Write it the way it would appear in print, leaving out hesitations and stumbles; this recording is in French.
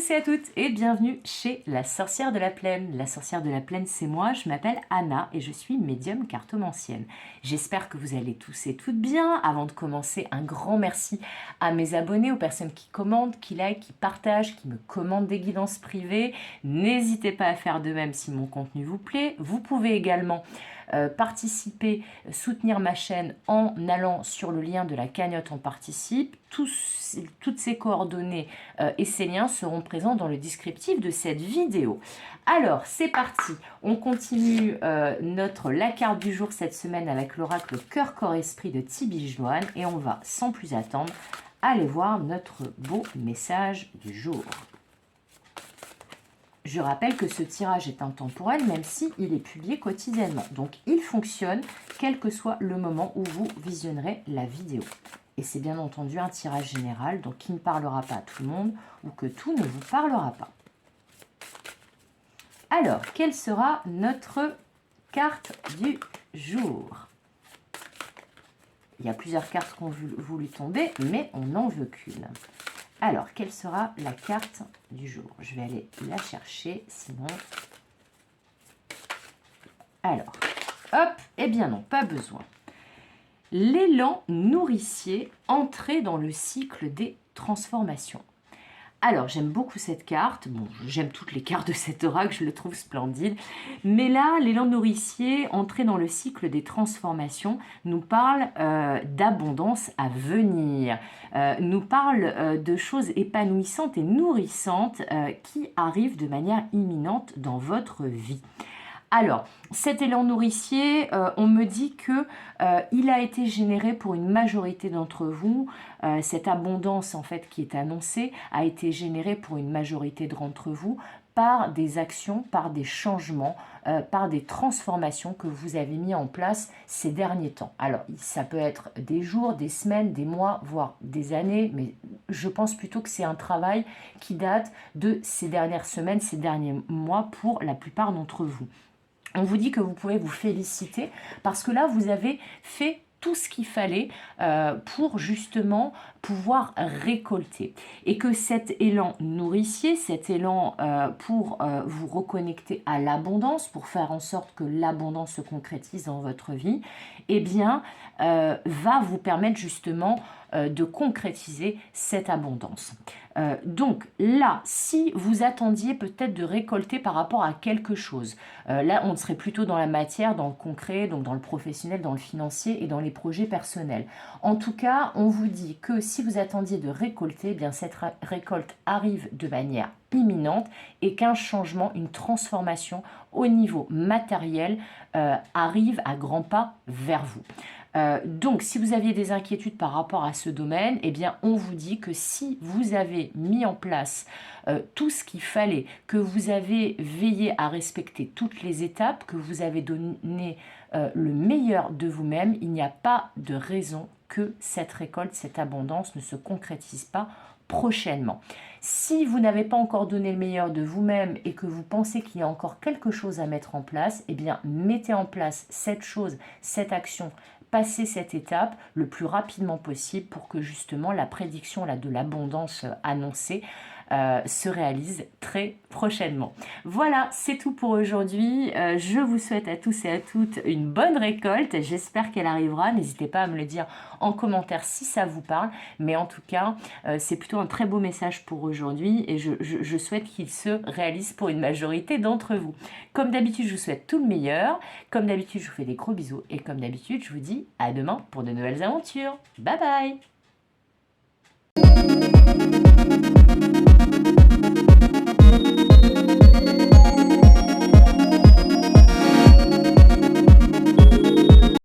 tous et à toutes et bienvenue chez La Sorcière de la Plaine. La Sorcière de la Plaine, c'est moi, je m'appelle Anna et je suis médium cartomancienne. J'espère que vous allez tous et toutes bien. Avant de commencer, un grand merci à mes abonnés, aux personnes qui commentent, qui likent, qui partagent, qui me commandent des guidances privées. N'hésitez pas à faire de même si mon contenu vous plaît. Vous pouvez également participer, soutenir ma chaîne en allant sur le lien de la cagnotte On Participe. Toutes ces coordonnées et ces liens seront présents dans le descriptif de cette vidéo. Alors, c'est parti. On continue la carte du jour cette semaine avec l'oracle Cœur, Corps, Esprit de Tibi Joanne et on va, sans plus attendre, aller voir notre beau message du jour. Je rappelle que ce tirage est intemporel, même s'il est publié quotidiennement. Donc, il fonctionne quel que soit le moment où vous visionnerez la vidéo. Et c'est bien entendu un tirage général, donc qui ne parlera pas à tout le monde ou que tout ne vous parlera pas. Alors, quelle sera notre carte du jour? Il y a plusieurs cartes qui ont voulu tomber, mais on n'en veut qu'une. Alors, quelle sera la carte du jour? Je vais aller la chercher, sinon... Alors, hop, eh bien non, pas besoin. L'élan nourricier, entrer dans le cycle des transformations. Alors, j'aime beaucoup cette carte. Bon, j'aime toutes les cartes de cet oracle, je le trouve splendide. Mais là, l'élan nourricier, entrer dans le cycle des transformations, nous parle d'abondance à venir. Nous parle de choses épanouissantes et nourrissantes qui arrivent de manière imminente dans votre vie. Alors, cet élan nourricier, on me dit que il a été généré pour une majorité d'entre vous. Cette abondance, en fait, qui est annoncée, a été générée pour une majorité d'entre vous par des actions, par des changements, par des transformations que vous avez mis en place ces derniers temps. Alors, ça peut être des jours, des semaines, des mois, voire des années, mais je pense plutôt que c'est un travail qui date de ces dernières semaines, ces derniers mois pour la plupart d'entre vous. On vous dit que vous pouvez vous féliciter parce que là, vous avez fait tout ce qu'il fallait pour justement pouvoir récolter. Et que cet élan nourricier, cet élan pour vous reconnecter à l'abondance, pour faire en sorte que l'abondance se concrétise dans votre vie, eh bien, va vous permettre justement de concrétiser cette abondance. Donc là, si vous attendiez peut-être de récolter par rapport à quelque chose, là on serait plutôt dans la matière, dans le concret, donc dans le professionnel, dans le financier et dans les projets personnels. En tout cas, on vous dit que si vous attendiez de récolter, eh bien cette récolte arrive de manière imminente et qu'un changement, une transformation au niveau matériel arrive à grands pas vers vous. Donc, si vous aviez des inquiétudes par rapport à ce domaine, eh bien, on vous dit que si vous avez mis en place tout ce qu'il fallait, que vous avez veillé à respecter toutes les étapes, que vous avez donné le meilleur de vous-même, il n'y a pas de raison que cette récolte, cette abondance ne se concrétise pas prochainement. Si vous n'avez pas encore donné le meilleur de vous-même et que vous pensez qu'il y a encore quelque chose à mettre en place, eh bien, mettez en place cette chose, cette action, passer cette étape le plus rapidement possible pour que justement la prédiction de l'abondance annoncée se réalise très prochainement. Voilà, c'est tout pour aujourd'hui. Je vous souhaite à tous et à toutes une bonne récolte. J'espère qu'elle arrivera. N'hésitez pas à me le dire en commentaire si ça vous parle. Mais en tout cas, c'est plutôt un très beau message pour aujourd'hui et je souhaite qu'il se réalise pour une majorité d'entre vous. Comme d'habitude, je vous souhaite tout le meilleur. Comme d'habitude, je vous fais des gros bisous et comme d'habitude, je vous dis à demain pour de nouvelles aventures. Bye bye!